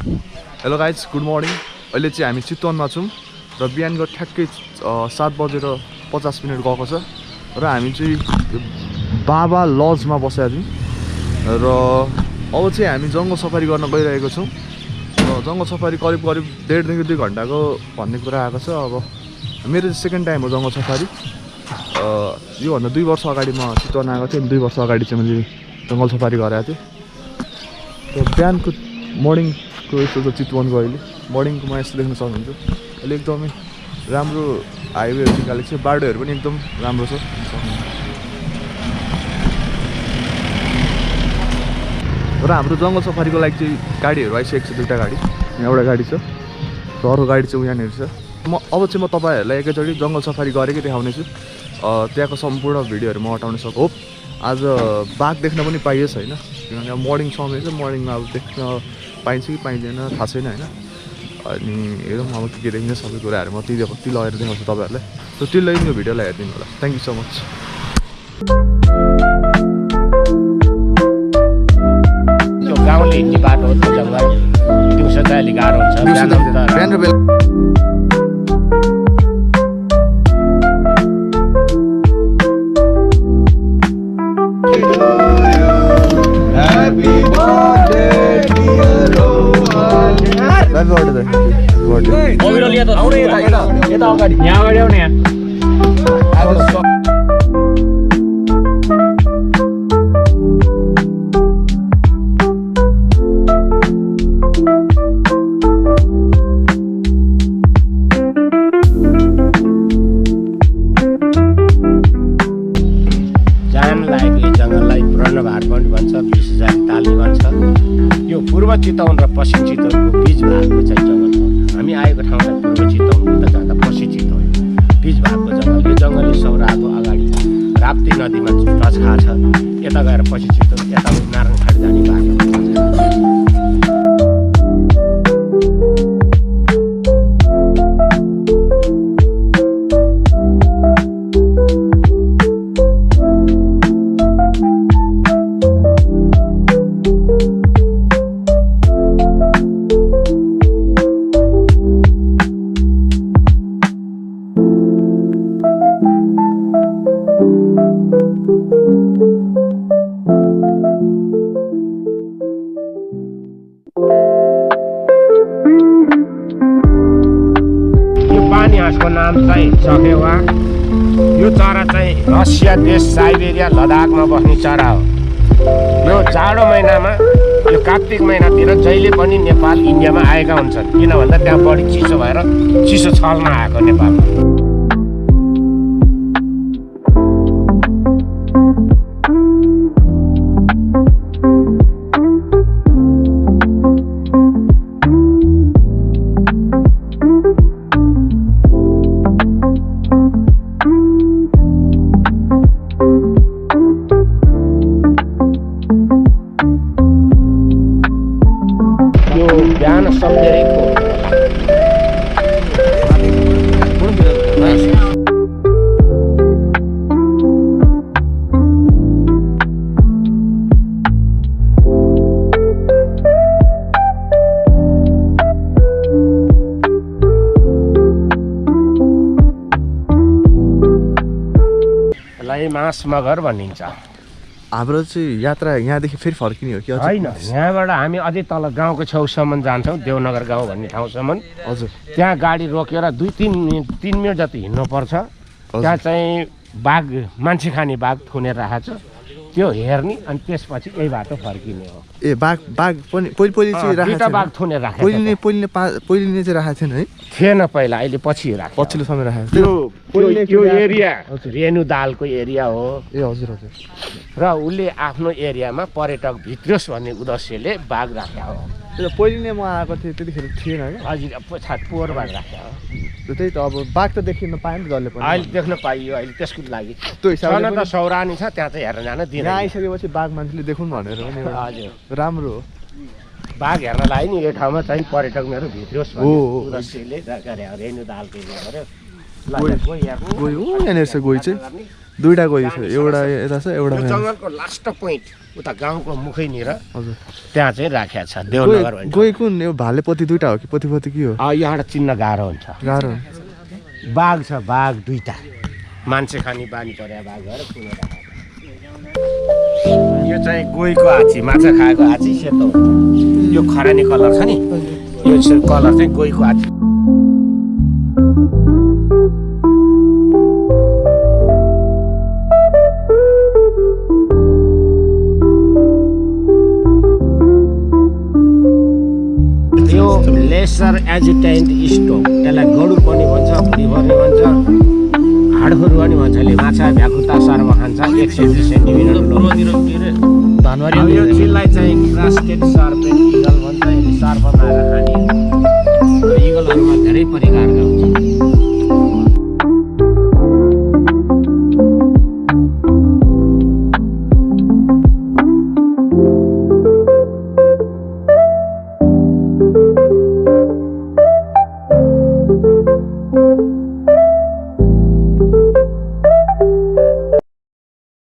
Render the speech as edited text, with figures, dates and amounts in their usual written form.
Hello guys, good morning. अहिले चाहिँ हामी चितवनमा छौँ र बिहानको ठ्याक्कै 7:50 गएको छ र हामी चाहिँ बाबा लजमा बसेका छौँ र अब चाहिँ हामी जङ्गल सफारी गर्न गइरहेको छौँ र जङ्गल सफारी करिब 1.5देखि 2 घन्टाको भन्ने कुरा आएको छ। अब मेरो चाहिँ सेकेन्ड टाइम हो जङ्गल सफारी। योभन्दा 2 वर्ष अगाडि म चितवन आएको थिएँ। 2 वर्ष अगाडि चाहिँ मैले जङ्गल सफारी गरेको थिएँ। र बिहानको मर्निङको यस्तो छ चितवनको अहिले मर्निङको म यस्तो देख्न सक्नुहुन्छ। अहिले एकदमै राम्रो हाइवेहरू निकालेको छ, बाटोहरू पनि एकदम राम्रो छ। र हाम्रो जङ्गल सफारीको लागि चाहिँ गाडीहरू आइसकेको छ, 2टा गाडी। यहाँ एउटा गाडी छ र अर्को गाडी चाहिँ यहाँनिर छ। अब चाहिँ म तपाईँहरूलाई एकैचोटि जङ्गल सफारी गरेकै देखाउनेछु। त्यहाँको सम्पूर्ण भिडियोहरू म हटाउन सक्छु। होप आज बाघ देख्न पनि पाइयोस् होइन, किनभने अब मर्निङ समय छ। मर्निङमा अब देख्न पाइन्छ कि पाइँदैन थाहा छैन होइन। अनि हेरौँ अब के देखिन्छ सबै कुराहरू म ती लगेर देखाउँछु तपाईँहरूलाई। सो त्यो लागि यो भिडियोलाई हेरिदिनु होला। Thank you so much. त्यो गाउँले हिँड्ने बाटो हो त्यो जङ्गल। दिउँसो चाहिँ अलिक गाह्रो हुन्छ। बिहान र बेलुका यहाँ अगाडि आउने पूर्व चितवन र पश्चिम चितवनको बीच भागको चाहिँ जङ्गल हो। हामी आएको ठाउँ चाहिँ पूर्व चितवन, उता जाँदा पश्चिम चितवन बीच भागको जङ्गल। यो जङ्गलले सौराको अगाडि राप्ती नदीमा टच खान्छ। यता गएर पश्चिम चितवन, यता नारायणघाट जाने बाटो। हाँसको नाम चाहिँ चकेवा। यो चरा चाहिँ रसिया देश, साइबेरिया, लद्दाखमा बस्ने चरा हो। यो जाडो महिनामा, यो कार्तिक महिनातिर जहिले पनि नेपाल, इन्डियामा आएका हुन्छन्। किन भन्दा त्यहाँ बढी चिसो भएर चिसो छलमा आएको नेपालमा। बिहान सम्झेको यसलाई मास मगर भनिन्छ। हाम्रो चाहिँ यात्रा यहाँदेखि फेरि फर्किने हो कि होइन? यहाँबाट हामी अझै तल गाउँको छेउसम्म जान्छौँ, देवनगर गाउँ भन्ने ठाउँसम्म। हजुर। त्यहाँ गाडी रोकेर 2-3 मिनट जति हिँड्नुपर्छ। त्यहाँ चाहिँ बाघ, मान्छे खाने बाघ थुनेर राखेको छ, त्यो हेर्ने अनि त्यसपछि यही बाटो फर्किने हो। ए बाघ पनि पहिले चाहिँ राखेको बाघ थुनेर राखेको। पहिले चाहिँ राखेको थिएन है? थिएन पहिला, अहिले पछि राखेको, पछिल्लो समय राखेको त्यो एरिया रेणु दालको एरिया हो। ए हजुर हजुर। र उसले आफ्नो एरियामा पर्यटक भित्रोस् भन्ने उद्देश्यले बाघ राखेको हो। पहिले म आएको थिएँ त्यतिखेर थिएन है? हजुर, पोहोरबाट राखेको हो। त्यही त। अब बाघ त देखिन पाएन जसले पनि, अहिले देख्न पाइयो। अहिले त्यसको लागि त्यो हिसाबले त सौरानी छ, त्यहाँ चाहिँ हेर्न जान दिँदैन। आइसकेपछि बाघ मान्छेले देखुन् भनेर पनि हजुर राम्रो हो। बाघ हेर्नलाई नि यो ठाउँमा चाहिँ पर्यटक मेरो भित्रोस् भन्ने उद्देश्यले गरे रेणु दालको गऱ्यो। गयो यहाँनिर छ, गई चाहिँ 2टा गई छ, एउटा यता छ, एउटा जङ्गलको लास्ट पोइन्ट उता गाउँको मुखैनिर हजुर त्यहाँ चाहिँ राखेको छ देवनगर भन्छ गई कुन यो भालेपति दुईटा हो कि पतिपति के हो यहाँबाट चिन्न गाह्रो हुन्छ गाह्रो बाघ छ बाघ दुईटा मान्छे खाने बानी परेको बाघ भएर कुनेर यो चाहिँ गोहीको हाछी माछा खाएको हाछी सेतो यो खरानी कलर छ नि यो कलर चाहिँ गोहीको हाछी यो लेसर एजिटेन्ट स्टोभ त्यसलाई गडुर पनि भन्छ भुँडी भर्ने भन्छ हाडखुर पनि भन्छ यसले माछा भ्याकुता सर्व खान्छ 120 सेन्टिमिटर यो चिललाई चाहिँ क्रास्टेड सर्पेन्ट इगल भन्छ यसले सर्प मारेर खाने इगलहरूमा धेरै प्रकारका हुन्छ